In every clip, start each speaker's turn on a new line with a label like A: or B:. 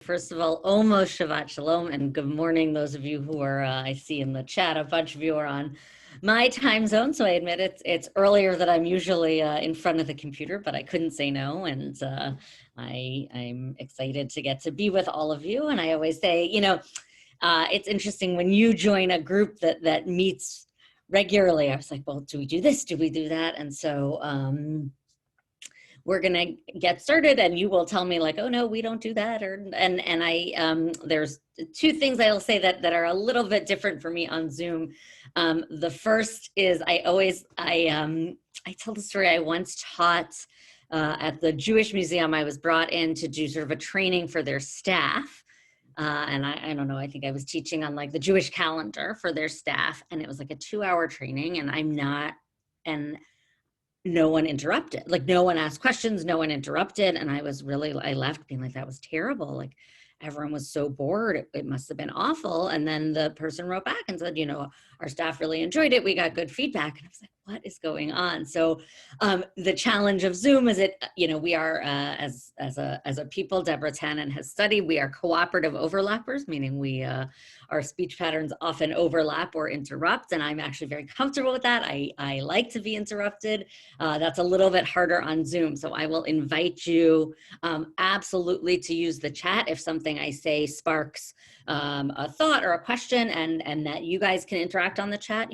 A: First of all, almost Shabbat Shalom, and good morning, those of you who are, I see in the chat, a bunch of you are on my time zone, so I admit it's earlier than I'm usually in front of the computer, but I couldn't say no, and I'm excited to get to be with all of you, and I always say, it's interesting when you join a group that meets regularly. I was like, well, do we do this? Do we do that? And so we're gonna get started, and you will tell me like, oh no, we don't do that, and I there's two things I'll say that are a little bit different for me on Zoom. The first is I tell the story. I once taught at the Jewish Museum. I was brought in to do sort of a training for their staff. And I don't know, I think I was teaching on like the Jewish calendar for their staff, and it was like a 2-hour training, and no one interrupted. Like no one asked questions, no one interrupted. And I left being like, that was terrible. Like everyone was so bored. It must have been awful. And then the person wrote back and said, our staff really enjoyed it. We got good feedback. And I was like, what is going on? So the challenge of Zoom is we are, as a people, Deborah Tannen has studied, we are cooperative overlappers, meaning our speech patterns often overlap or interrupt. And I'm actually very comfortable with that. I like to be interrupted. That's a little bit harder on Zoom. So I will invite you absolutely to use the chat if something I say sparks a thought or a question, and that you guys can interact on the chat.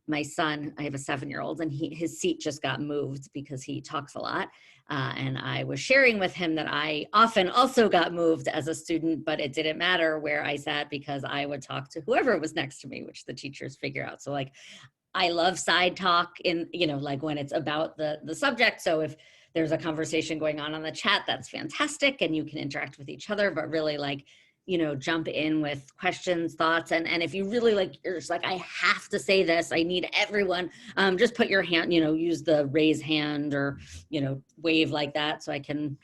A: My son, I have a 7-year-old, and his seat just got moved because he talks a lot. And I was sharing with him that I often also got moved as a student, but it didn't matter where I sat because I would talk to whoever was next to me, which the teachers figure out. So like, I love side talk like when it's about the subject. So if there's a conversation going on the chat, that's fantastic. And you can interact with each other, but really like, jump in with questions, thoughts. And if you really you're just like, I have to say this, I need everyone, just put your hand, use the raise hand or, wave like that. So I can,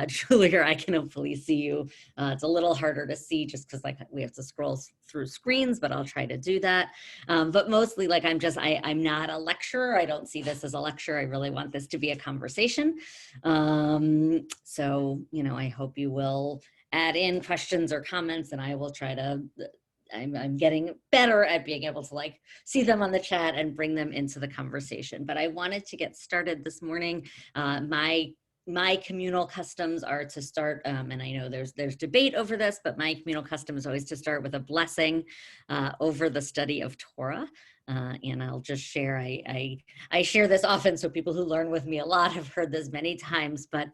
A: Julie, or I can hopefully see you. It's a little harder to see just because we have to scroll through screens, but I'll try to do that. But mostly I'm not a lecturer. I don't see this as a lecture. I really want this to be a conversation. So, I hope you will add in questions or comments, and I will try to, I'm getting better at being able to see them on the chat and bring them into the conversation. But I wanted to get started this morning. My communal customs are to start, and I know there's debate over this, but my communal custom is always to start with a blessing over the study of Torah. And I'll just share, I share this often, so people who learn with me a lot have heard this many times, but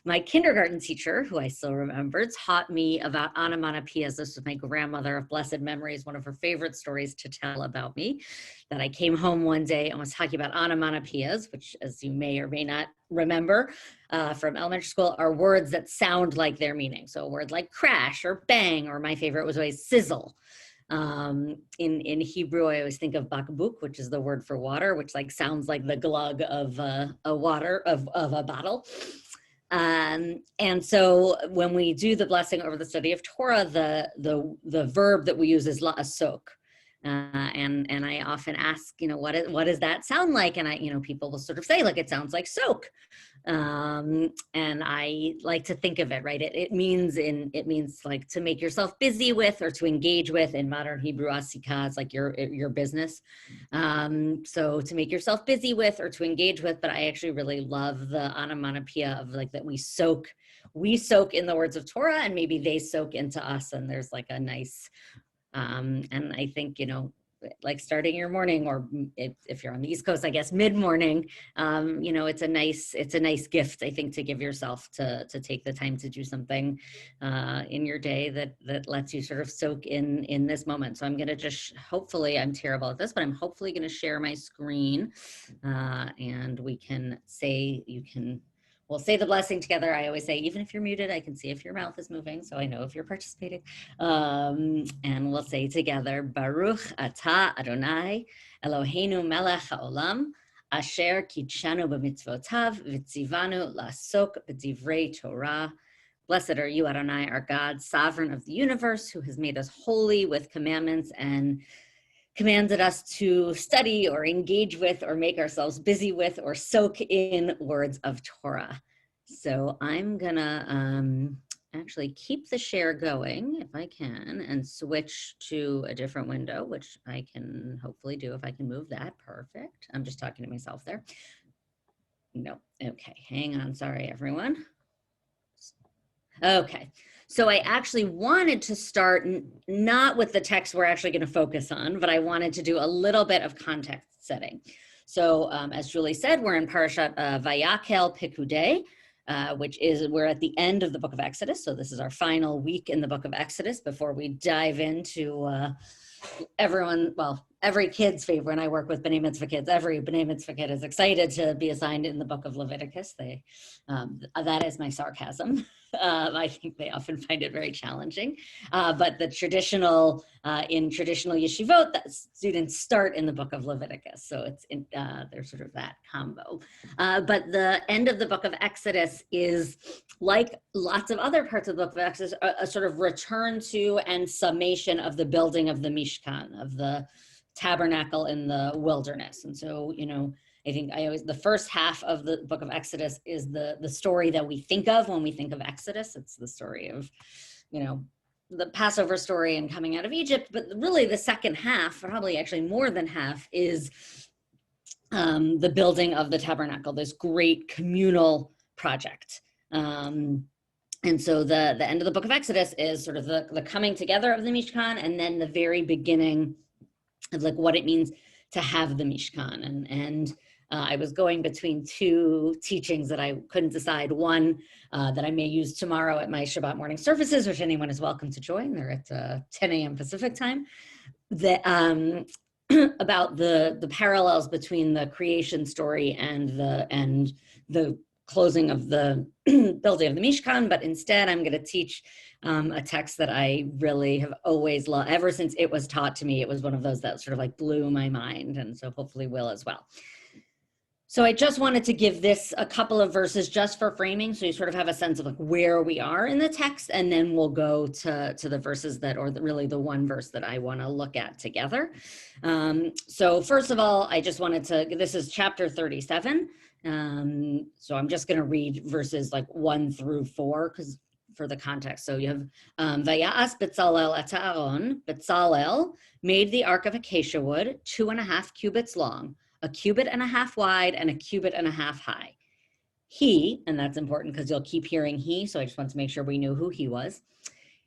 A: my kindergarten teacher, who I still remember, taught me about Onomatopoeias. This was my grandmother of blessed memories, one of her favorite stories to tell about me, that I came home one day and was talking about Onomatopoeias, which, as you may or may not remember from elementary school, are words that sound like their meaning. So a word like crash or bang, or my favorite was always sizzle. In Hebrew, I always think of bakbuk, which is the word for water, which sounds like the glug of a bottle. And so when we do the blessing over the study of Torah, the verb that we use is la'asok. And I often ask, what does that sound like? And people will sort of say, it sounds like soak. And I like to think of it, right? It means to make yourself busy with, or to engage with. In modern Hebrew, asika is your business. So to make yourself busy with or to engage with, but I actually really love the onomatopoeia of that we soak in the words of Torah, and maybe they soak into us, and there's a nice, and I think, starting your morning, or if you're on the East Coast, I guess mid-morning, it's a nice gift, I think, to give yourself to take the time to do something in your day that lets you sort of soak in this moment. So I'm going to hopefully, I'm terrible at this, but I'm hopefully going to share my screen, and we'll say the blessing together. I always say, even if you're muted, I can see if your mouth is moving, so I know if you're participating. And we'll say together, Baruch Atah Adonai Eloheinu melech haolam, asher kitshanu b'mitzvotav v'tzivanu la'asok b'divrei Torah. Blessed are you, Adonai, our God, sovereign of the universe, who has made us holy with commandments and commanded us to study or engage with or make ourselves busy with or soak in words of Torah. So I'm gonna actually keep the share going if I can and switch to a different window, which I can hopefully do if I can move that. Perfect. I'm just talking to myself there. No, okay, hang on, sorry everyone. Okay, so I actually wanted to start not with the text we're actually gonna focus on, but I wanted to do a little bit of context setting. So as Julie said, we're in Parashat Vayakhel-Pekudei, which is, we're at the end of the book of Exodus. So this is our final week in the book of Exodus before we dive into everyone, well, every kid's favorite, and I work with B'nai Mitzvah kids, every B'nai Mitzvah kid is excited to be assigned in the book of Leviticus. That is my sarcasm. I think they often find it very challenging. But the traditional, in traditional yeshivot, that students start in the book of Leviticus. So it's there's sort of that combo. But the end of the book of Exodus is, like lots of other parts of the book of Exodus, a sort of return to and summation of the building of the Mishkan, of the tabernacle in the wilderness. And so, you know, I think the first half of the book of Exodus is the story that we think of when we think of Exodus. It's the story of, you know, the Passover story and coming out of Egypt. But really the second half, probably actually more than half, is the building of the tabernacle, this great communal project. And so the end of the book of Exodus is sort of the coming together of the Mishkan, and then the very beginning of like what it means to have the Mishkan. And I was going between two teachings that I couldn't decide. One that I may use tomorrow at my Shabbat morning services, which anyone is welcome to join. They're at 10 a.m. Pacific time. About the parallels between the creation story and the closing of the building of the Mishkan. But instead, I'm going to teach a text that I really have always loved. Ever since it was taught to me, it was one of those that sort of like blew my mind, and so hopefully will as well. So I just wanted to give this a couple of verses just for framing, so you sort of have a sense of like where we are in the text, and then we'll go to the verses that, or really the one verse that I want to look at together. So first of all, I just wanted to, this is chapter 37. So I'm just going to read verses like 1 through 4 because for the context. So you have Vaya'as Betzalel et Aaron. Betzalel made the ark of acacia wood, 2.5 cubits long, 1.5 cubits wide, and 1.5 cubits high. He, and that's important because you'll keep hearing he, so I just want to make sure we knew who he was.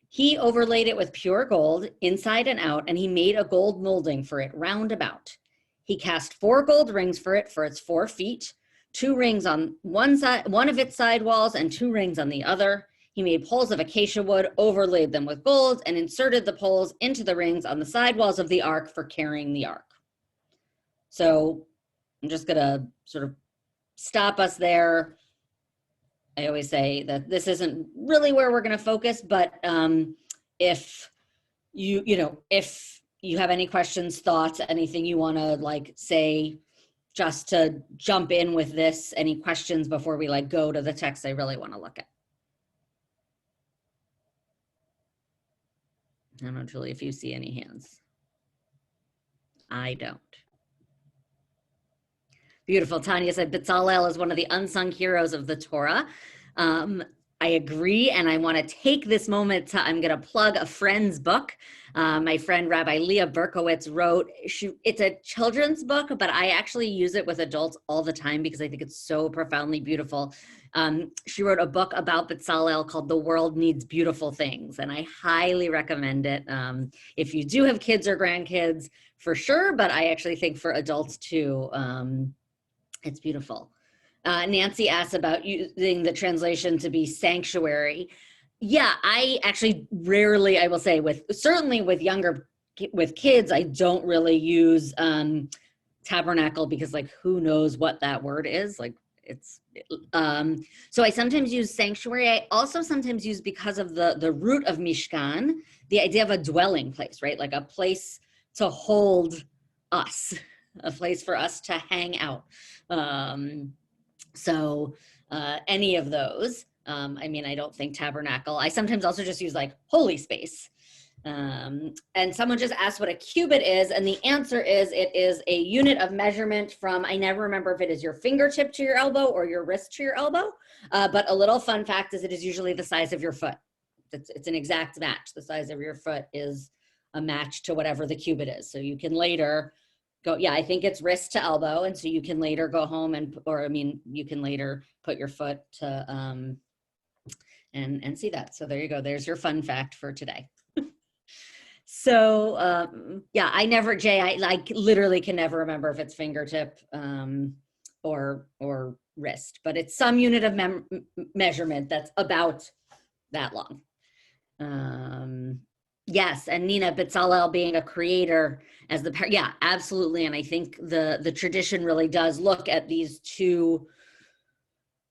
A: He overlaid it with pure gold inside and out, and he made a gold molding for it round about. He cast 4 gold rings for it for its 4 feet, 2 rings on one side, one of its side walls, and 2 rings on the other. He made poles of acacia wood, overlaid them with gold, and inserted the poles into the rings on the side walls of the ark for carrying the ark. So I'm just going to sort of stop us there. I always say that this isn't really where we're going to focus, but if if you have any questions, thoughts, anything you want to like say, just to jump in with this, any questions before we like go to the text I really want to look at. I don't know, Julie, if you see any hands. I don't. Beautiful. Tanya said Betzalel is one of the unsung heroes of the Torah. I agree, and I want to take this moment to, I'm going to plug a friend's book. My friend Rabbi Leah Berkowitz wrote, it's a children's book, but I actually use it with adults all the time because I think it's so profoundly beautiful. She wrote a book about Betzalel called The World Needs Beautiful Things, and I highly recommend it. If you do have kids or grandkids, for sure, but I actually think for adults too, it's beautiful. Nancy asked about using the translation to be sanctuary. Yeah, I actually rarely, I will say, certainly with kids, I don't really use tabernacle because like who knows what that word is, like so I sometimes use sanctuary. I also sometimes use, because of the root of Mishkan, the idea of a dwelling place, right? Like a place to hold us, a place for us to hang out. So any of those, I mean, I don't think tabernacle. I sometimes also just use like holy space. And someone just asked what a cubit is, and the answer is it is a unit of measurement from, I never remember if it is your fingertip to your elbow or your wrist to your elbow, but a little fun fact is it is usually the size of your foot. It's an exact match. The size of your foot is a match to whatever the cubit is. So you can later go, yeah, I think it's wrist to elbow, and so you can later go home you can later put your foot to, and see that. So there you go. There's your fun fact for today. So yeah, I literally can never remember if it's fingertip or wrist, but it's some unit of measurement that's about that long. Yes, and Nina, Bezalel being a creator as yeah, absolutely. And I think the tradition really does look at these two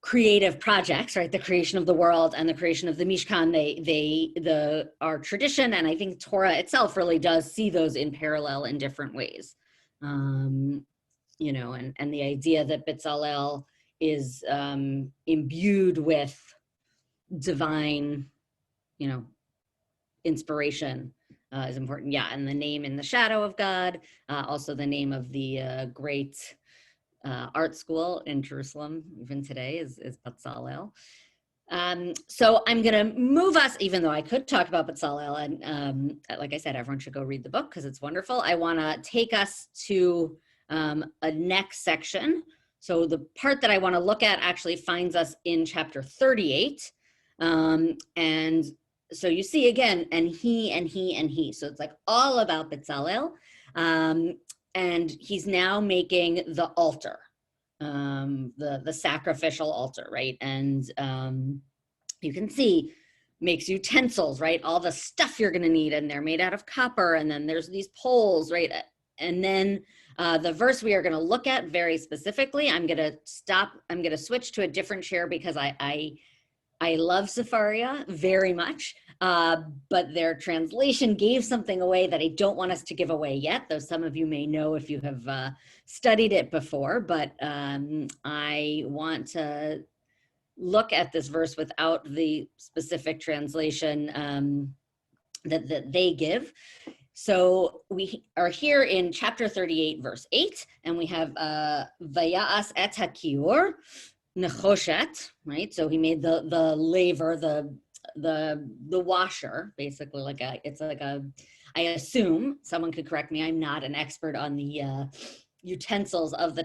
A: creative projects, right? The creation of the world and the creation of the Mishkan, our tradition, and I think Torah itself really does see those in parallel in different ways. You know, and the idea that Bezalel is imbued with divine, you know, inspiration is important. Yeah, and the name in the shadow of God, also the name of the great art school in Jerusalem, even today, is Bezalel. So I'm going to move us, even though I could talk about Bezalel, and like I said, everyone should go read the book because it's wonderful. I want to take us to a next section. So the part that I want to look at actually finds us in chapter 38. And so you see again, and he, and he, and he. So it's like all about Bezalel. And he's now making the altar, the sacrificial altar, right? And you can see, makes utensils, right? All the stuff you're gonna need, and they're made out of copper, and then there's these poles, right? And then the verse we are gonna look at very specifically, I'm gonna switch to a different chair because I love Sepharia very much, but their translation gave something away that I don't want us to give away yet, though some of you may know if you have studied it before, but I want to look at this verse without the specific translation that they give. So we are here in chapter 38, verse 8, and we have Vaya'as et hakior, Nechoshet, right? So he made the laver, the washer, basically I assume, someone could correct me, I'm not an expert on the utensils of the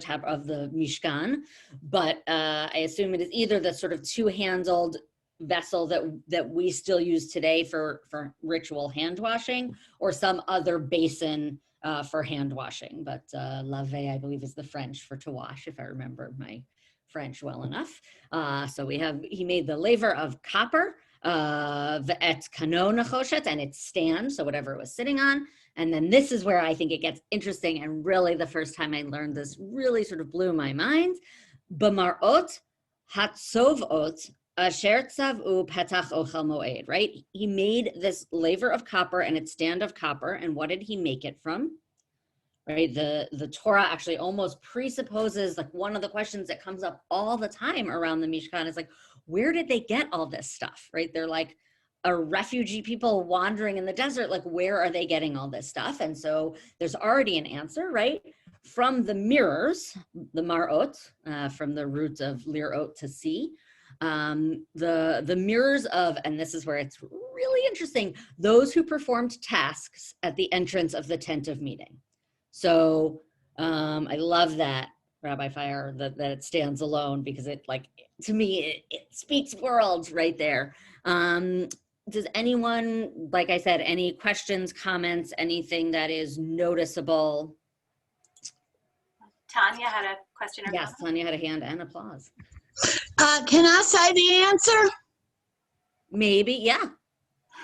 A: Mishkan, but I assume it is either the sort of two-handled vessel that we still use today for ritual hand washing, or some other basin for hand washing. But lave, I believe, is the French for to wash, if I remember my French well enough. So he made the laver of copper, et kano nechoshet, and its stand, so whatever it was sitting on. And then this is where I think it gets interesting, and really the first time I learned this really sort of blew my mind. B'marot hatzovot asher tzav'u petach ochel moed, right? He made this laver of copper and its stand of copper, and what did he make it from? Right, the Torah actually almost presupposes, like, one of the questions that comes up all the time around the Mishkan is like, where did they get all this stuff, right? They're like a refugee people wandering in the desert, like, where are they getting all this stuff? And so there's already an answer, right? From the mirrors, the marot, from the root of lirot, to see, the mirrors of, and this is where it's really interesting, those who performed tasks at the entrance of the tent of meeting. So I love that, Rabbi Fire, that it stands alone, because it, like, to me, it speaks worlds right there. Does anyone, like I said, any questions, comments, anything that is noticeable?
B: Tanya had a question.
A: Yes, Tanya had a hand and applause.
C: Can I say the answer?
A: Maybe, yeah.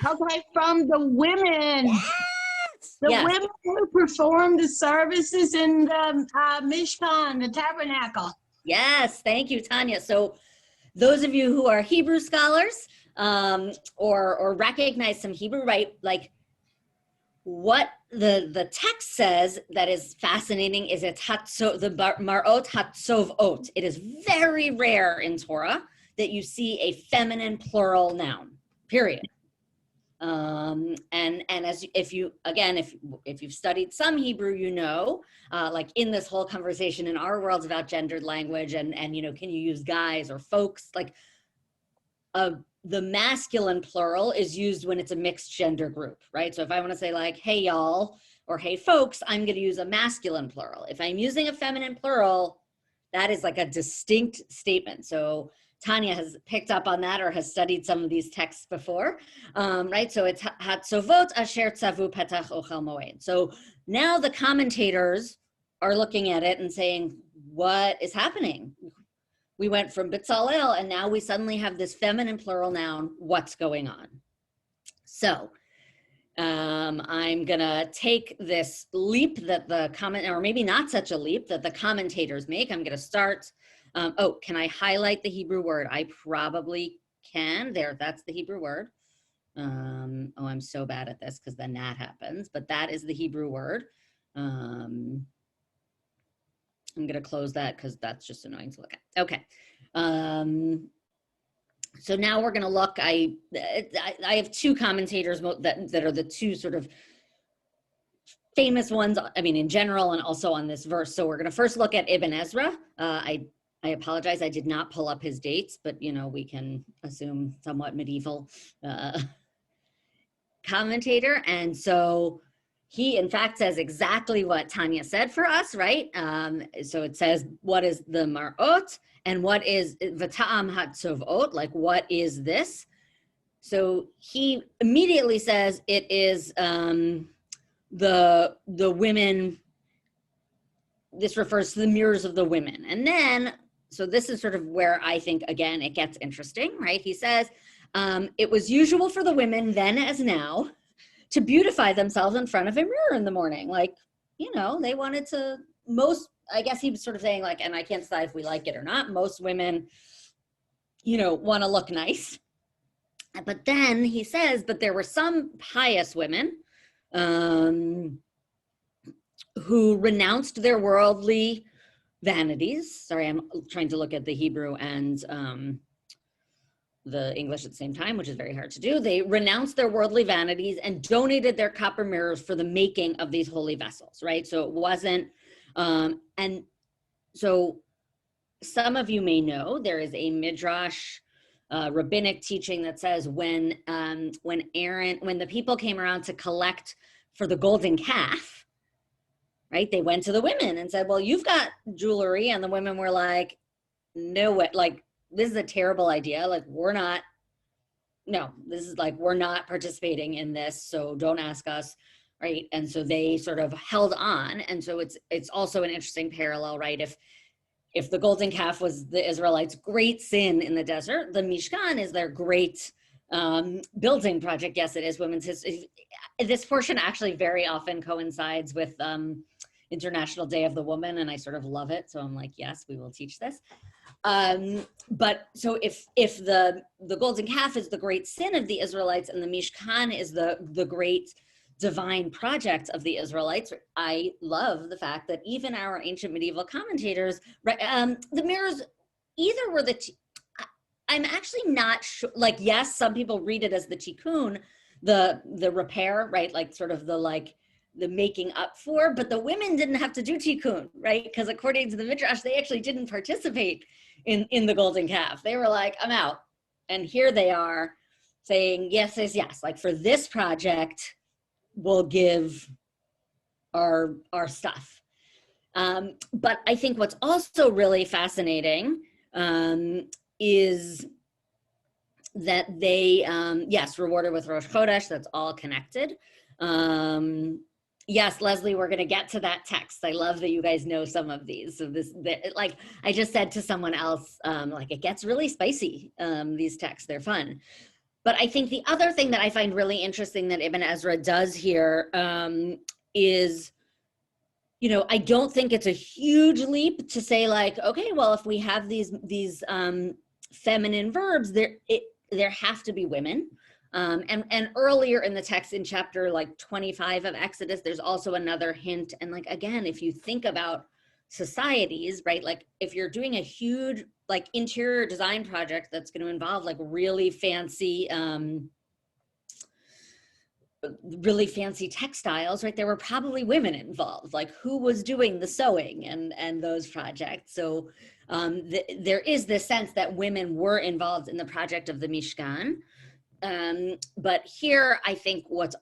C: Okay, from the women.
A: Yes!
C: The
A: Yes.
C: women who performed the services in the Mishkan, the tabernacle.
A: Yes, thank you, Tanya. So those of you who are Hebrew scholars or recognize some Hebrew, right, like, what the text says that is fascinating is it's the marot hatzovot. It is very rare in Torah that you see a feminine plural noun, period. And as if you've studied some Hebrew, you know, like in this whole conversation in our worlds about gendered language and you know, can you use guys or folks, like the masculine plural is used when it's a mixed gender group, right? So if I want to say like, hey y'all, or hey folks, I'm going to use a masculine plural. If I'm using a feminine plural, that is like a distinct statement. So Tanya has picked up on that or has studied some of these texts before, right? So it's Hatzovot asher tzavu petach ochel moed. So now the commentators are looking at it and saying, what is happening? We went from Betzalel and now we suddenly have this feminine plural noun. What's going on? So I'm gonna take this leap that the or maybe not such a leap that the commentators make. I'm gonna start. Oh, can I highlight the Hebrew word? I probably can. There, that's the Hebrew word. Oh, I'm so bad at this because then that happens, but that is the Hebrew word. I'm gonna close that because that's just annoying to look at. Okay. So now we're gonna look, I have two commentators that are the two sort of famous ones, I mean, in general and also on this verse. So we're gonna first look at Ibn Ezra. I apologize, I did not pull up his dates, but you know, we can assume somewhat medieval commentator. And so he, in fact, says exactly what Tanya said for us, right? So it says, what is the mar'ot and what is v'ta'am hatzovot, like what is this? So he immediately says it is the women, this refers to the mirrors of the women. And then, so this is sort of where I think, again, it gets interesting, right? He says, it was usual for the women then as now to beautify themselves in front of a mirror in the morning. Like, you know, they wanted to, I guess he was sort of saying like, and I can't decide if we like it or not, most women, you know, want to look nice. But then he says, but there were some pious women who renounced their worldly vanities. Sorry, I'm trying to look at the Hebrew and the English at the same time, which is very hard to do. They renounced their worldly vanities and donated their copper mirrors for the making of these holy vessels, right? So it wasn't, and so some of you may know there is a midrash, rabbinic teaching that says when the people came around to collect for the golden calf, right? They went to the women and said, well, you've got jewelry. And the women were like, no way, like, this is a terrible idea. Like, we're not participating in this. So don't ask us. Right. And so they sort of held on. And so it's also an interesting parallel, right? If the golden calf was the Israelites' great sin in the desert, the Mishkan is their great building project. Yes, it is women's history. This portion actually very often coincides with International Day of the Woman, and I sort of love it. So I'm like, yes, we will teach this. But so if the golden calf is the great sin of the Israelites and the Mishkan is the great divine project of the Israelites, I love the fact that even our ancient medieval commentators, the mirrors either were I'm actually not sure, like, yes, some people read it as the tikkun, the repair, right? Like sort of the making up for, but the women didn't have to do tikkun, right? Because according to the midrash, they actually didn't participate in the golden calf. They were like, I'm out. And here they are saying, yes, yes, yes. Like for this project, we'll give our stuff. But I think what's also really fascinating is that they, yes, rewarded with Rosh Chodesh, that's all connected. Yes, Leslie, we're going to get to that text. I love that you guys know some of these. So like I just said to someone else, like it gets really spicy, these texts, they're fun. But I think the other thing that I find really interesting that Ibn Ezra does here is, you know, I don't think it's a huge leap to say like, okay, well, if we have these feminine verbs, there have to be women. And earlier in the text in chapter like 25 of Exodus, there's also another hint. And like, again, if you think about societies, right, like if you're doing a huge like interior design project that's going to involve like really fancy really fancy textiles, right? There were probably women involved, like who was doing the sewing and those projects. So there is this sense that women were involved in the project of the Mishkan. But here, I think what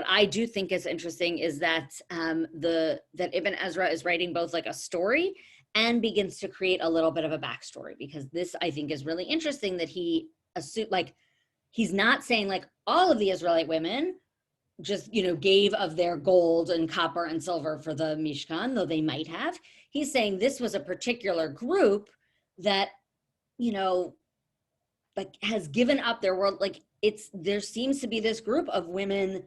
A: I do think is interesting is that that Ibn Ezra is writing both like a story and begins to create a little bit of a backstory, because this, I think, is really interesting, that he like he's not saying like all of the Israelite women just, gave of their gold and copper and silver for the Mishkan, though they might have. He's saying this was a particular group that, like has given up their world. Like there seems to be this group of women,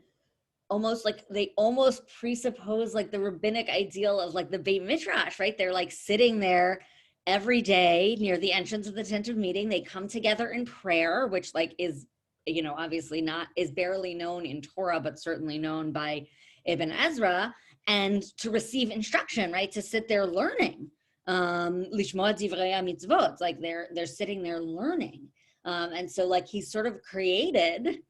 A: almost like they almost presuppose like the rabbinic ideal of like the Beit Midrash, right? They're like sitting there every day near the entrance of the tent of meeting. They come together in prayer, which like is, obviously is barely known in Torah, but certainly known by Ibn Ezra, and to receive instruction, right? To sit there learning. Lishma divrei mitzvot, like they're sitting there learning. And so like he's sort of created,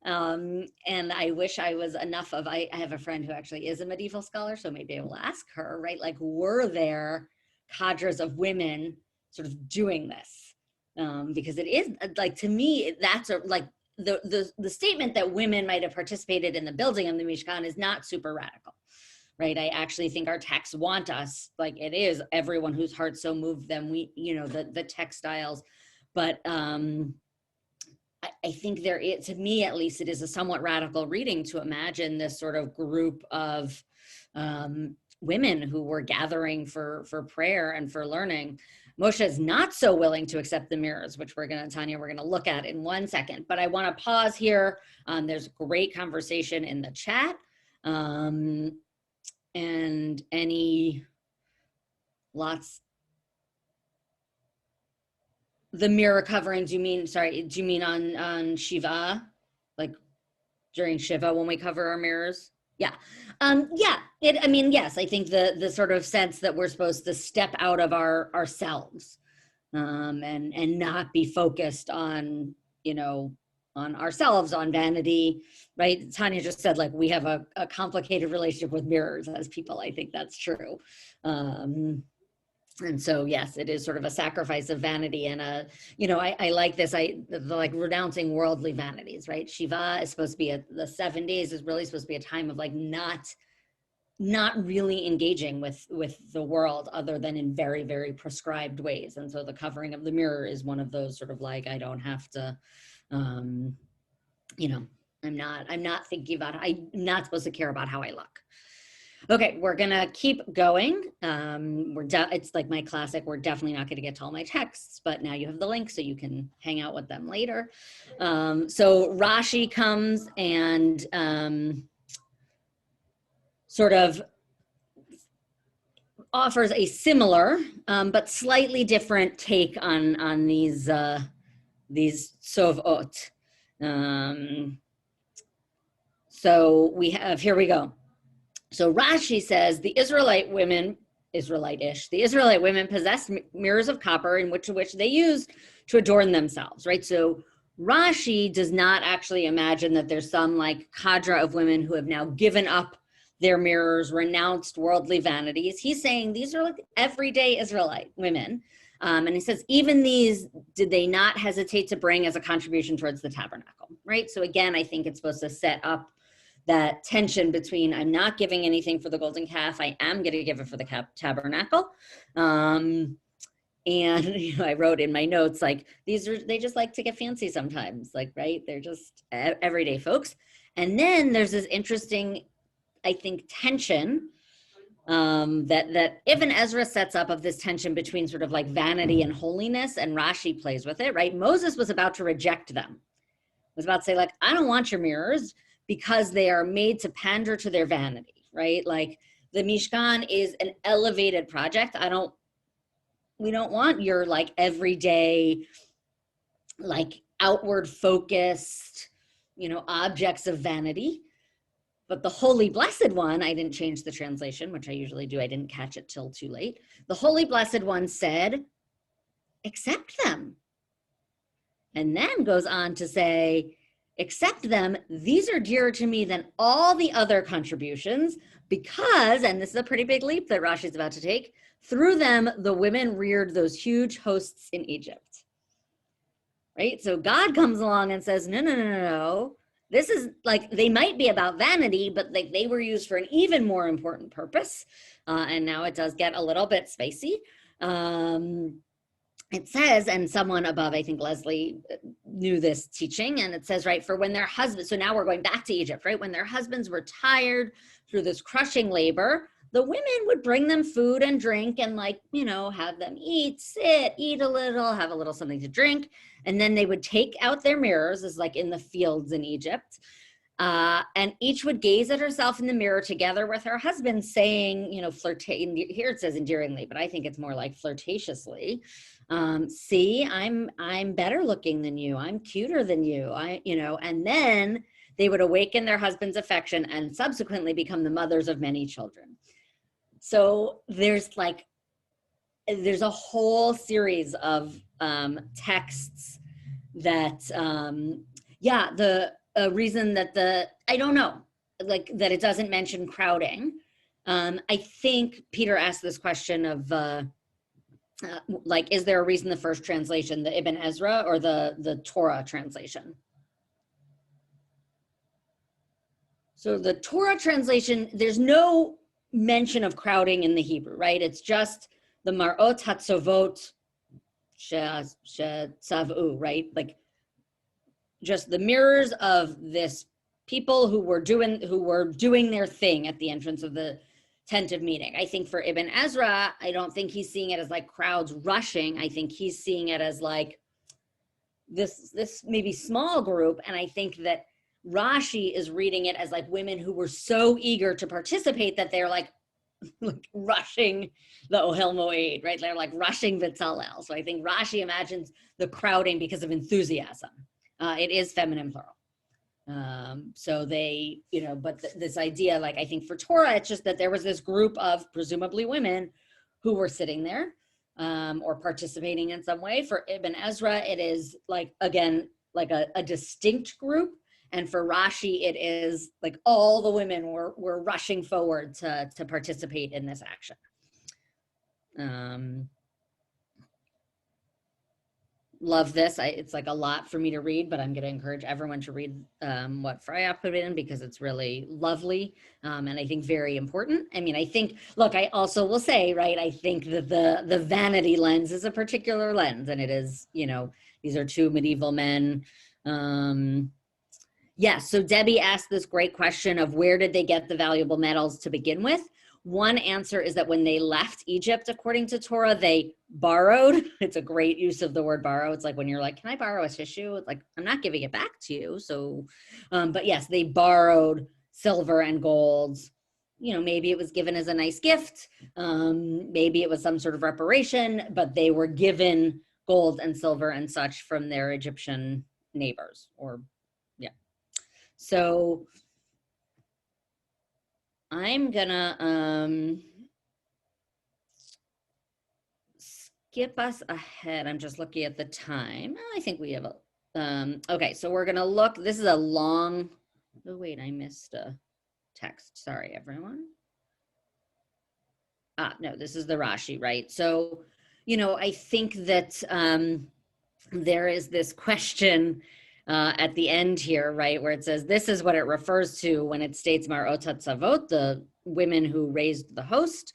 A: and I wish I was enough of, I have a friend who actually is a medieval scholar, so maybe I will ask her, right? Like, were there cadres of women sort of doing this? Because it is like, to me, that's like the statement that women might have participated in the building of the Mishkan is not super radical, right? I actually think our texts want us, like it is everyone whose heart so moved them, the textiles. But I think there is, to me at least, it is a somewhat radical reading to imagine this sort of group of women who were gathering for prayer and for learning. Moshe is not so willing to accept the mirrors, which we're going to look at in 1 second. But I want to pause here. There's great conversation in the chat. And the mirror covering, do you mean on Shiva? Like during Shiva when we cover our mirrors? Yeah. Yes, I think the sort of sense that we're supposed to step out of ourselves, and not be focused on, on ourselves, on vanity, right? Tanya just said, like, we have a complicated relationship with mirrors as people. I think that's true. And so, yes, it is sort of a sacrifice of vanity and I like this, like renouncing worldly vanities, right? Shiva is supposed to be the 7 days is really supposed to be a time of like not really engaging with the world other than in very, very prescribed ways. And so the covering of the mirror is one of those sort of like, I don't have to, I'm not thinking about, I'm not supposed to care about how I look. Okay, we're gonna keep going. It's like my classic, we're definitely not gonna get to all my texts, but now you have the link so you can hang out with them later. So Rashi comes and sort of offers a similar but slightly different take on these sovot. So we have, here we go. So Rashi says the Israelite women possessed mirrors of copper in which they used to adorn themselves, right? So Rashi does not actually imagine that there's some like cadre of women who have now given up their mirrors, renounced worldly vanities. He's saying these are like everyday Israelite women. And he says, even these, did they not hesitate to bring as a contribution towards the tabernacle, right? So again, I think it's supposed to set up that tension between, I'm not giving anything for the golden calf, I am going to give it for the tabernacle. And I wrote in my notes, like, they just like to get fancy sometimes, like, right? They're just everyday folks. And then there's this interesting, I think, tension that Ibn Ezra sets up, of this tension between sort of like vanity and holiness, and Rashi plays with it, right? Moses was about to reject them. Was about to say, like, I don't want your mirrors, because they are made to pander to their vanity, right? Like the Mishkan is an elevated project. We don't want your like everyday, like outward focused, objects of vanity. But the Holy Blessed One, I didn't change the translation, which I usually do. I didn't catch it till too late. The Holy Blessed One said, accept them. And then goes on to say, accept them. These are dearer to me than all the other contributions because, and this is a pretty big leap that Rashi's about to take, through them, the women reared those huge hosts in Egypt. Right? So God comes along and says, no, no, no, no, no. This is like, they might be about vanity, but like they were used for an even more important purpose. And now it does get a little bit spicy. It says, and someone above, I think Leslie knew this teaching, and it says, right, for when their husbands, so now we're going back to Egypt, right? When their husbands were tired through this crushing labor, the women would bring them food and drink and like, you know, have them eat, sit, eat a little, have a little something to drink. And then they would take out their mirrors, as like in the fields in Egypt. And each would gaze at herself in the mirror together with her husband saying, you know, here it says endearingly, but I think it's more like flirtatiously. See, I'm better looking than you. I'm cuter than you. And then they would awaken their husband's affection and subsequently become the mothers of many children. So there's a whole series of texts that, the reason that I don't know, like that it doesn't mention crowding. I think Peter asked this question of is there a reason the first translation, the Ibn Ezra or the Torah translation? So the Torah translation, there's no mention of crowding in the Hebrew, right? It's just the Marot Hatzovot Savu, right? Like just the mirrors of this people who were doing their thing at the entrance of the tent of meeting. I think for Ibn Ezra, I don't think he's seeing it as like crowds rushing. I think he's seeing it as like this maybe small group. And I think that Rashi is reading it as like women who were so eager to participate that they're like rushing the Ohel Moed, right? They're like rushing Vitzalel. So I think Rashi imagines the crowding because of enthusiasm. It is feminine plural. So they, but this idea, like I think for Torah, it's just that there was this group of presumably women who were sitting there or participating in some way. For Ibn Ezra, it is like, again, like a distinct group. And for Rashi, it is like all the women were rushing forward to participate in this action. Love this. It's like a lot for me to read, but I'm going to encourage everyone to read what Freya put in because it's really lovely and I think very important. I mean, I think, look, I also will say, right, I think that the vanity lens is a particular lens, and it is, these are two medieval men. Yes, so Debbie asked this great question of where did they get the valuable metals to begin with? One answer is that when they left Egypt, according to Torah, they borrowed. It's a great use of the word borrow. It's like when you're like, can I borrow a tissue? It's like, I'm not giving it back to you. So, but yes, they borrowed silver and gold. Maybe it was given as a nice gift. Maybe it was some sort of reparation, but they were given gold and silver and such from their Egyptian neighbors So I'm gonna skip us ahead. I'm just looking at the time. I think we have okay, so we're gonna look. This is a long, oh wait, I missed a text. Sorry, everyone. No, this is the Rashi, right? So, I think that there is this question at the end here, right, where it says, this is what it refers to when it states Marot Hatzavot, the women who raised the host.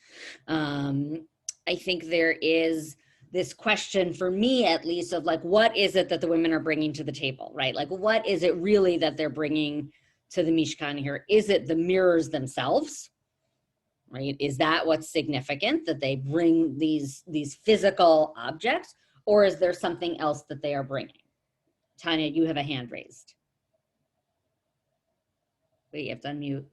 A: I think there is this question, for me at least, of like, what is it that the women are bringing to the table, right? Like, what is it really that they're bringing to the Mishkan here? Is it the mirrors themselves, right? Is that what's significant, that they bring these physical objects, or is there something else that they are bringing? Tanya, you have a hand raised. Wait, you have to unmute.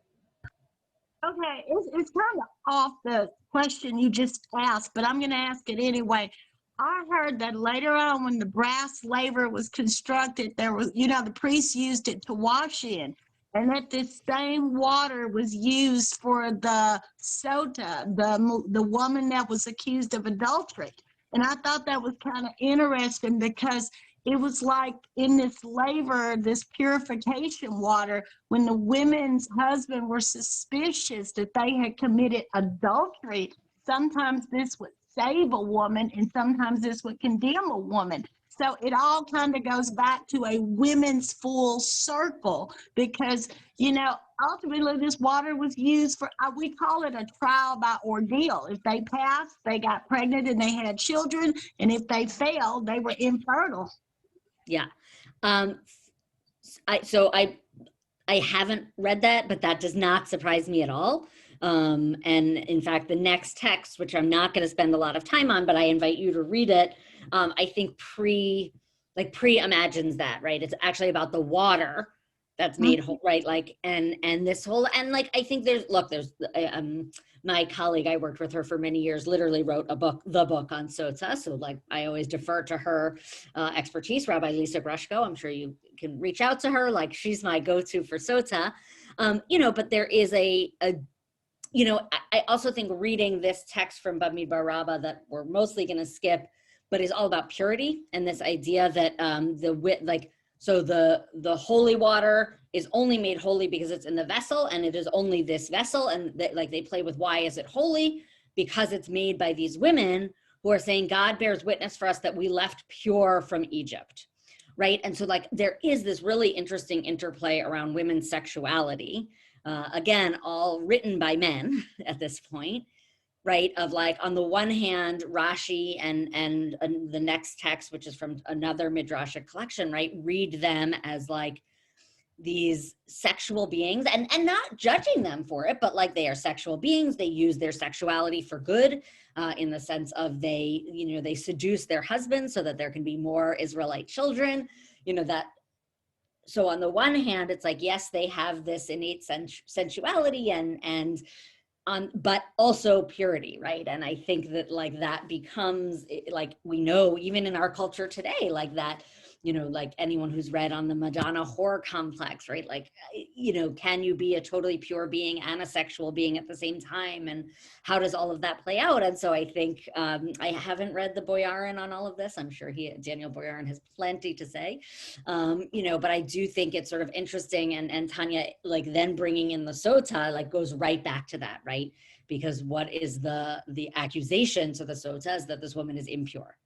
C: Okay, it's kind of off the question you just asked, but I'm going to ask it anyway. I heard that later on when the brass laver was constructed, there was, the priests used it to wash in, and that this same water was used for the sota, the woman that was accused of adultery. And I thought that was kind of interesting because it was like in this laver, this purification water, when the women's husband were suspicious that they had committed adultery, sometimes this would save a woman and sometimes this would condemn a woman. So it all kind of goes back to a women's full circle because, you know, ultimately this water was used for, we call it a trial by ordeal. If they passed, they got pregnant and they had children. And if they failed, they were infertile.
A: Yeah. I haven't read that, but that does not surprise me at all. And in fact, the next text, which I'm not going to spend a lot of time on, but I invite you to read it. I think pre-imagines that, right? It's actually about the water that's made whole, right? Like, and this whole, and like, I think there's my colleague, I worked with her for many years, literally wrote the book on Sotah. So like, I always defer to her expertise, Rabbi Lisa Grushko. I'm sure you can reach out to her. Like, she's my go-to for Sotah. But there is I also think reading this text from Bamidbar Rabbah that we're mostly going to skip, but is all about purity and this idea that the holy water is only made holy because it's in the vessel, and it is only this vessel, and they play with why is it holy, because it's made by these women who are saying God bears witness for us that we left pure from Egypt, right? And so like there is this really interesting interplay around women's sexuality, again, all written by men at this point, right? Of like, on the one hand, Rashi and the next text, which is from another Midrashic collection, right? Read them as like these sexual beings and not judging them for it, but like they are sexual beings. They use their sexuality for good, in the sense of they seduce their husbands so that there can be more Israelite children, that. So on the one hand, it's like, yes, they have this innate sensuality but also purity, right? And I think that like that becomes like, we know even in our culture today, like that, like anyone who's read on the Madonna horror complex, right? Like, can you be a totally pure being and a sexual being at the same time? And how does all of that play out? And so I think, I haven't read the Boyarin on all of this. I'm sure Daniel Boyarin has plenty to say, but I do think it's sort of interesting. And Tanya, like then bringing in the Sotah, like goes right back to that, right? Because what is the accusation to the Sotah is that this woman is impure.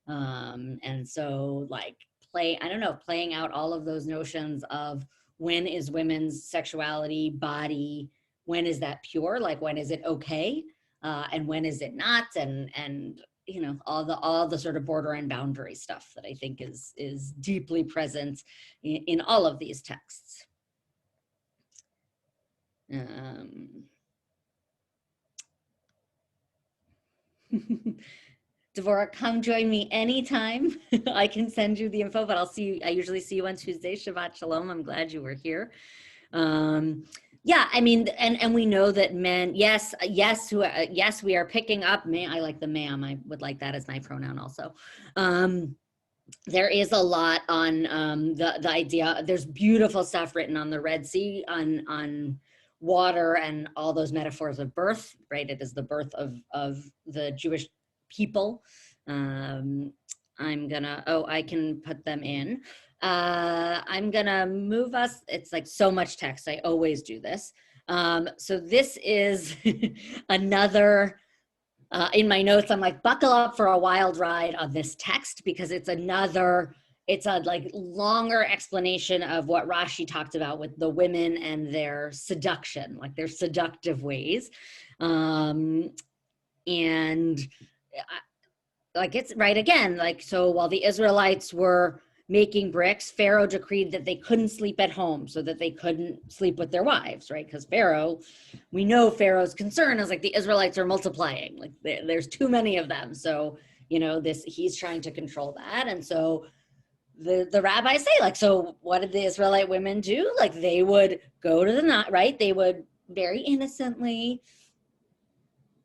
A: And so like playing out all of those notions of when is women's sexuality, body, when is that pure? Like, when is it okay? And when is it not? And all the sort of border and boundary stuff that I think is deeply present in all of these texts. Devorah, come join me anytime. I can send you the info, but I usually see you on Tuesday. Shabbat Shalom. I'm glad you were here. Yeah, I mean, and we know that men, yes, we are picking up, I like the ma'am. I would like that as my pronoun also. There is a lot on the idea. There's beautiful stuff written on the Red Sea on water and all those metaphors of birth, right? It is the birth of the Jewish people. I can put them in. I'm gonna move us. It's like so much text. I always do this. So this is another, in my notes, I'm like, buckle up for a wild ride on this text, because it's a like longer explanation of what Rashi talked about with the women and their seduction, like their seductive ways. And like, it's right again, like, so while the Israelites were making bricks, Pharaoh decreed that they couldn't sleep at home, so that they couldn't sleep with their wives, right? Because we know Pharaoh's concern is like the Israelites are multiplying, like there's too many of them. So, he's trying to control that. And so the rabbis say, like, so what did the Israelite women do? Like, they would go to the Nile, right? They would very innocently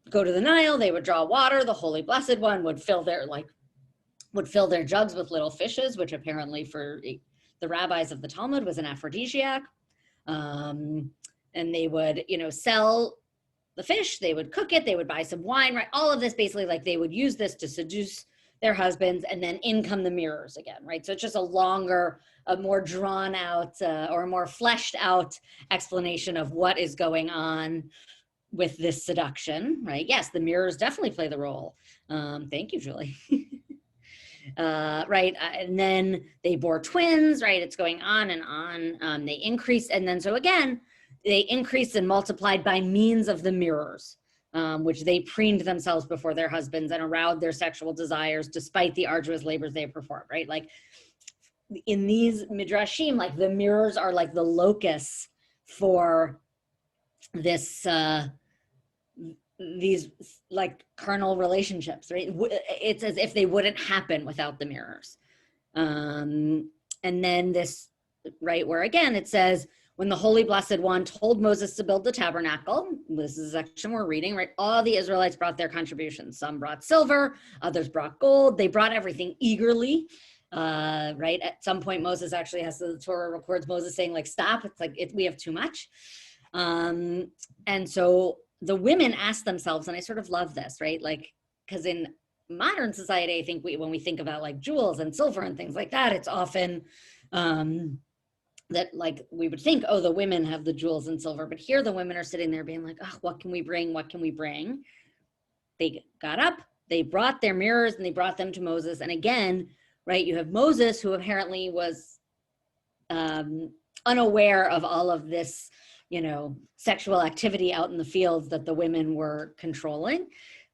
A: go to the Nile, they would draw water, the Holy Blessed One would fill their jugs with little fishes, which apparently for the rabbis of the Talmud was an aphrodisiac. And they would, sell the fish, they would cook it, they would buy some wine, right? All of this basically, like, they would use this to seduce their husbands, and then in come the mirrors again, right? So it's just a more drawn out or a more fleshed out explanation of what is going on with this seduction, right? Yes, the mirrors definitely play the role. Thank you, Julie. Right, and then they bore twins, right? It's going on and on. They increased, and then so again, they increased and multiplied by means of the mirrors, which they preened themselves before their husbands and aroused their sexual desires despite the arduous labors they performed, right? Like in these midrashim, like the mirrors are like the locus for this these like carnal relationships, right? It's as if they wouldn't happen without the mirrors. And then this, right, where again it says, when the Holy Blessed One told Moses to build the tabernacle, this is a section we're reading, right? All the Israelites brought their contributions. Some brought silver, others brought gold. They brought everything eagerly, right? At some point, Moses actually has, the Torah records Moses saying like, stop, it's like, we have too much. And so the women ask themselves, and I sort of love this, right? Like, because in modern society, I think when we think about like jewels and silver and things like that, it's often that like we would think, oh, the women have the jewels and silver, but here the women are sitting there being like, oh, what can we bring? What can we bring? They got up, they brought their mirrors and they brought them to Moses. And again, right, you have Moses, who apparently was unaware of all of this, you know, sexual activity out in the fields that the women were controlling,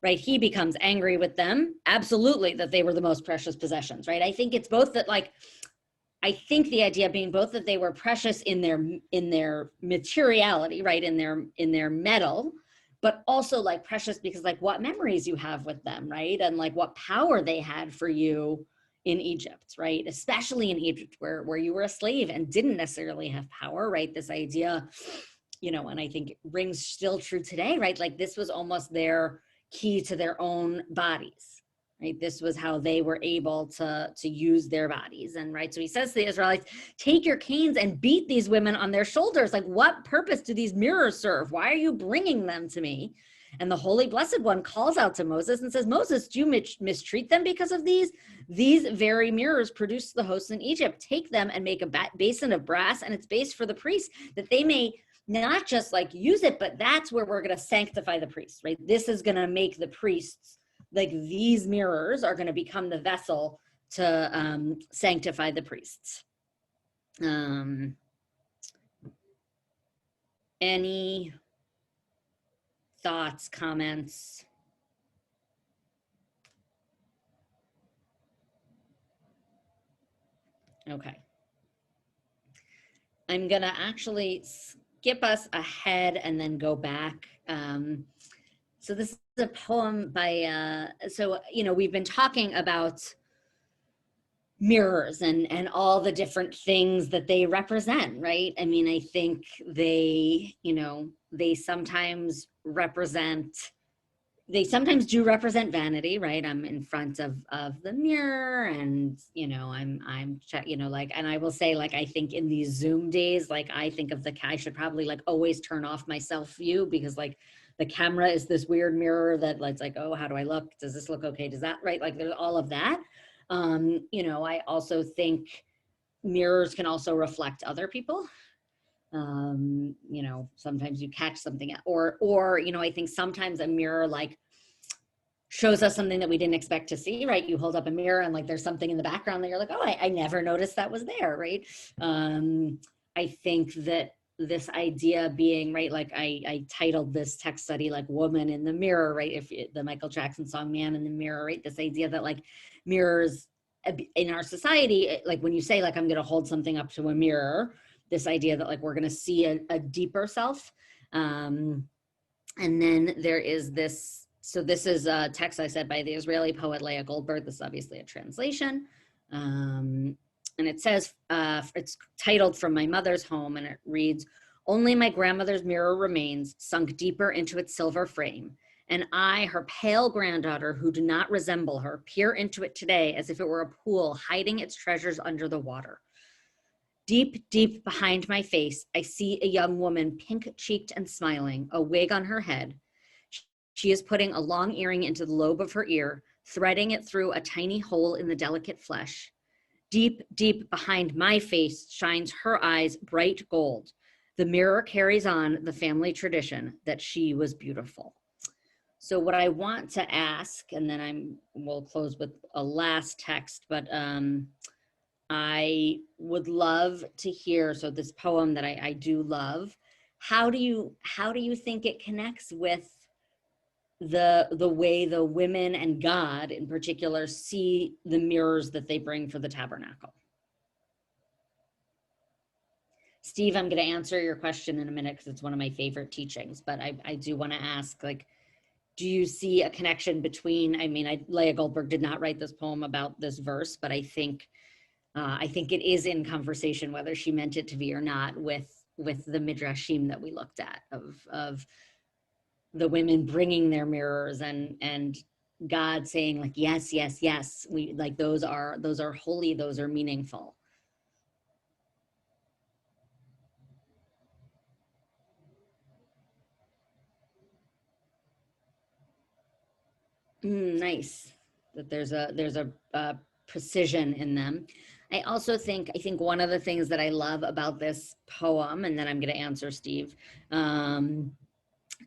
A: right? He becomes angry with them. Absolutely, that they were the most precious possessions, right? I think it's both that, like, I think the idea being both that they were precious in their materiality, right? In their metal, but also like precious because like what memories you have with them, right? And like what power they had for you in Egypt, right? Especially in Egypt where you were a slave and didn't necessarily have power, right? This idea, you know, and I think it rings still true today, right? Like this was almost their key to their own bodies, right? This was how they were able to use their bodies. And right, so he says to the Israelites, take your canes and beat these women on their shoulders. Like, what purpose do these mirrors serve? Why are you bringing them to me? And the Holy Blessed One calls out to Moses and says, Moses, do you mistreat them because of these? These very mirrors produced the hosts in Egypt. Take them and make a basin of brass, and it's base for the priests, that they may not just like use it, but that's where we're going to sanctify the priests, right? This is going to make the priests, like these mirrors are going to become the vessel to sanctify the priests. Any thoughts, comments? Okay. I'm going to actually skip us ahead and then go back. So this is a poem by, so, you know, we've been talking about mirrors and all the different things that they represent, right? I mean, I think they, you know, they sometimes do represent vanity, right? I'm in front of the mirror and, you know, I'm, you know, like, and I will say, like, I think in these Zoom days, like, I think of I should probably like always turn off my self view because like the camera is this weird mirror that it's like, oh, how do I look? Does this look okay? Does that, right? Like there's all of that. You know, I also think mirrors can also reflect other people. You know, sometimes you catch something or, you know, I think sometimes a mirror like shows us something that we didn't expect to see, right? You hold up a mirror and like there's something in the background that you're like, oh, I never noticed that was there, right? I think that this idea being, right, like I titled this text study like Woman in the Mirror, right? If the Michael Jackson song Man in the Mirror, right? This idea that like mirrors in our society, like when you say like I'm going to hold something up to a mirror, this idea that like we're going to see a deeper self. And then there is this, so this is a text I said by the Israeli poet Leah Goldberg. This is obviously a translation. And it says, it's titled From My Mother's Home, and it reads, only my grandmother's mirror remains, sunk deeper into its silver frame. And I, her pale granddaughter, who do not resemble her, peer into it today as if it were a pool hiding its treasures under the water. Deep, deep behind my face, I see a young woman, pink-cheeked and smiling, a wig on her head. She is putting a long earring into the lobe of her ear, threading it through a tiny hole in the delicate flesh. Deep, deep behind my face shines her eyes bright gold. The mirror carries on the family tradition that she was beautiful. So what I want to ask, and then we'll close with a last text, but I would love to hear, so this poem that I do love, how do you think it connects with the way the women and God in particular see the mirrors that they bring for the tabernacle? Steve, I'm going to answer your question in a minute because it's one of my favorite teachings, but I do want to ask, like, do you see a connection between, Leah Goldberg did not write this poem about this verse, but I think it is in conversation, whether she meant it to be or not, with the midrashim that we looked at of the women bringing their mirrors and God saying, like, yes, yes, yes, we like those are holy, those are meaningful. Nice that there's a precision in them. I also think one of the things that I love about this poem, and then I'm going to answer Steve,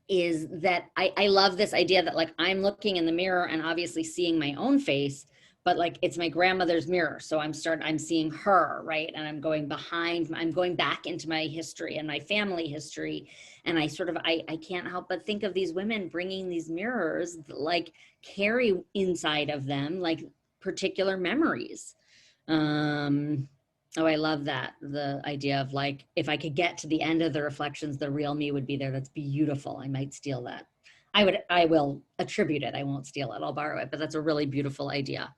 A: is that I love this idea that, like, I'm looking in the mirror and obviously seeing my own face, but like it's my grandmother's mirror. So I'm seeing her, right? And I'm going back into my history and my family history. And I can't help but think of these women bringing these mirrors that, like, carry inside of them, like, particular memories. Oh, I love that. The idea of, like, if I could get to the end of the reflections, the real me would be there. That's beautiful. I might steal that. I will attribute it. I won't steal it. I'll borrow it, but that's a really beautiful idea.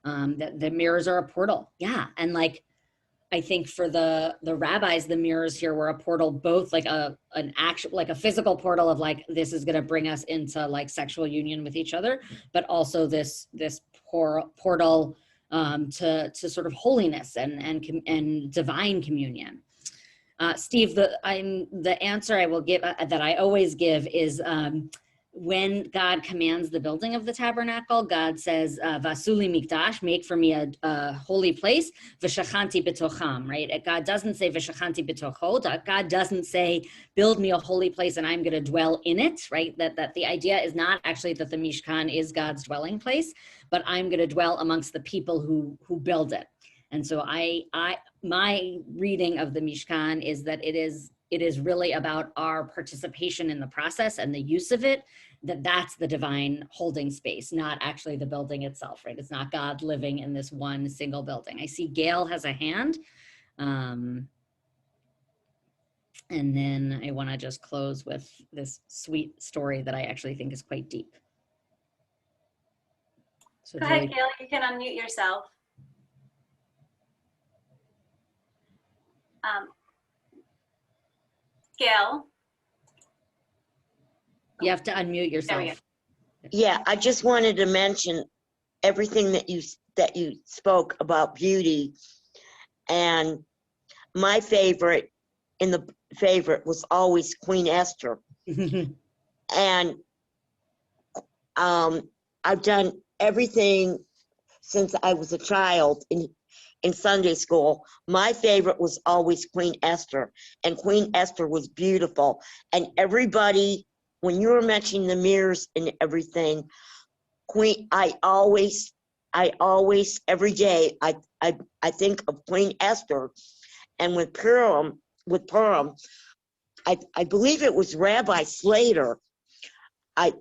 A: That the mirrors are a portal. Yeah. And, like, I think for the rabbis, the mirrors here were a portal, both like an actual, like a physical portal of, like, this is going to bring us into, like, sexual union with each other, but also this portal to sort of holiness and divine communion. Steve, the answer I will give that I always give is when God commands the building of the tabernacle, God says, "Vasuli mikdash, make for me a holy place, v'shachanti b'tocham," right? God doesn't say v'shachanti b'tocho. God doesn't say, build me a holy place and I'm going to dwell in it, right? That the idea is not actually that the Mishkan is God's dwelling place, but I'm going to dwell amongst the people who build it. And so my reading of the Mishkan is that it is really about our participation in the process and the use of it, that's the divine holding space, not actually the building itself, right? It's not God living in this one single building. I see Gail has a hand. And then I want to just close with this sweet story that I actually think is quite deep. So
B: go ahead, Gail, you can unmute yourself. Gail.
A: You have to unmute yourself.
D: Yeah, I just wanted to mention everything that you spoke about beauty, and my favorite was always Queen Esther. And I've done everything since I was a child in Sunday school. My favorite was always Queen Esther, and Queen Esther was beautiful. And everybody, when you were mentioning the mirrors and everything, I always every day I think of Queen Esther. And with Purim, I believe it was Rabbi Slater. I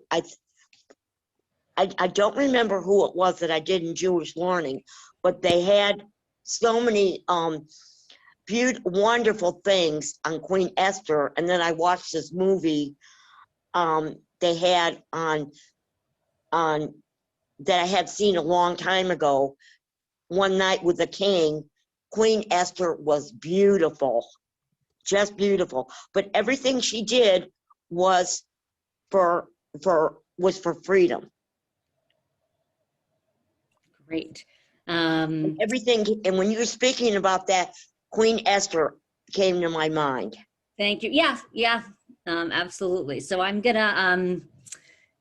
D: don't remember who it was that I did in Jewish learning, but they had so many wonderful things on Queen Esther. And then I watched this movie they had on that I had seen a long time ago, One Night with the King. Queen Esther was beautiful, just beautiful. But everything she did was for freedom.
A: Great.
D: Everything, and when you were speaking about that, Queen Esther came to my mind.
A: Thank you. Yeah, absolutely. So I'm gonna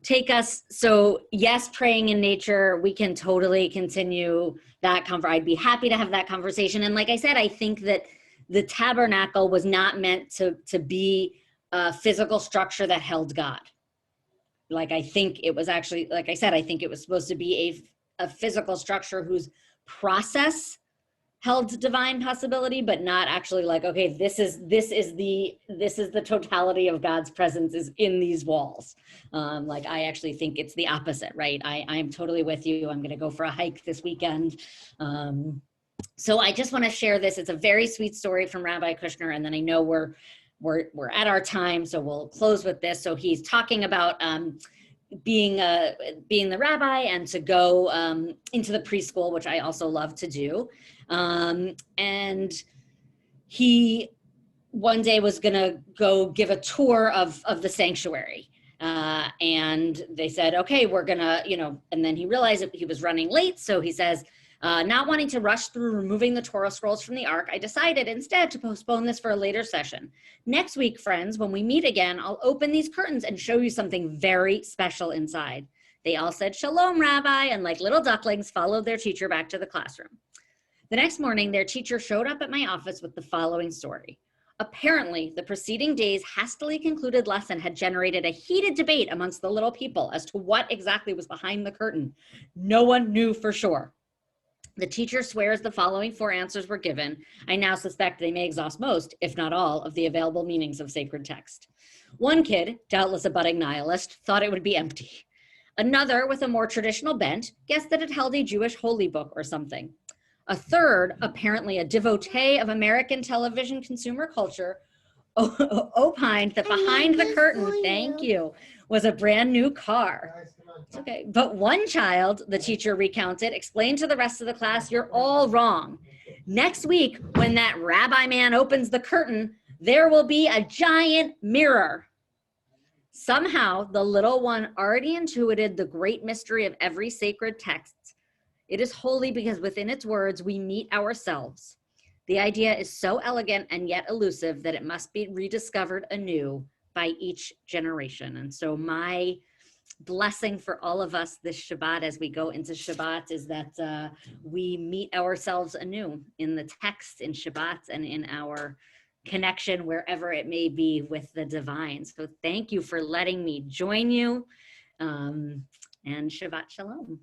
A: take us, so yes, praying in nature, we can totally continue that I'd be happy to have that conversation. And like I said, I think that the tabernacle was not meant to be a physical structure that held God. Like, I think it was actually, like I said, I think it was supposed to be a physical structure whose process held divine possibility, but not actually like, okay, this is the totality of God's presence is in these walls. Like, I actually think it's the opposite, right? I'm totally with you. I'm going to go for a hike this weekend. So I just want to share this. It's a very sweet story from Rabbi Kushner, and then I know we're at our time, so we'll close with this. So he's talking about being the rabbi and to go into the preschool, which I also love to do. And he one day was gonna go give a tour of the sanctuary. And they said, okay, we're gonna, and then he realized that he was running late. So he says, not wanting to rush through removing the Torah scrolls from the ark, I decided instead to postpone this for a later session. Next week, friends, when we meet again, I'll open these curtains and show you something very special inside. They all said, Shalom, Rabbi, and like little ducklings followed their teacher back to the classroom. The next morning, their teacher showed up at my office with the following story. Apparently, the preceding day's hastily concluded lesson had generated a heated debate amongst the little people as to what exactly was behind the curtain. No one knew for sure. The teacher swears the following 4 answers were given. I now suspect they may exhaust most, if not all, of the available meanings of sacred text. One kid, doubtless a budding nihilist, thought it would be empty. Another, with a more traditional bent, guessed that it held a Jewish holy book or something. A third, apparently a devotee of American television consumer culture, opined that behind the curtain, thank you, was a brand new car. It's okay. But one child, the teacher recounted, explained to the rest of the class, you're all wrong. Next week, when that rabbi man opens the curtain, there will be a giant mirror. Somehow, the little one already intuited the great mystery of every sacred text. It is holy because within its words, we meet ourselves. The idea is so elegant and yet elusive that it must be rediscovered anew by each generation. And so my blessing for all of us this Shabbat as we go into Shabbat is that we meet ourselves anew in the text, in Shabbat, and in our connection wherever it may be with the divine. So thank you for letting me join you, and Shabbat Shalom.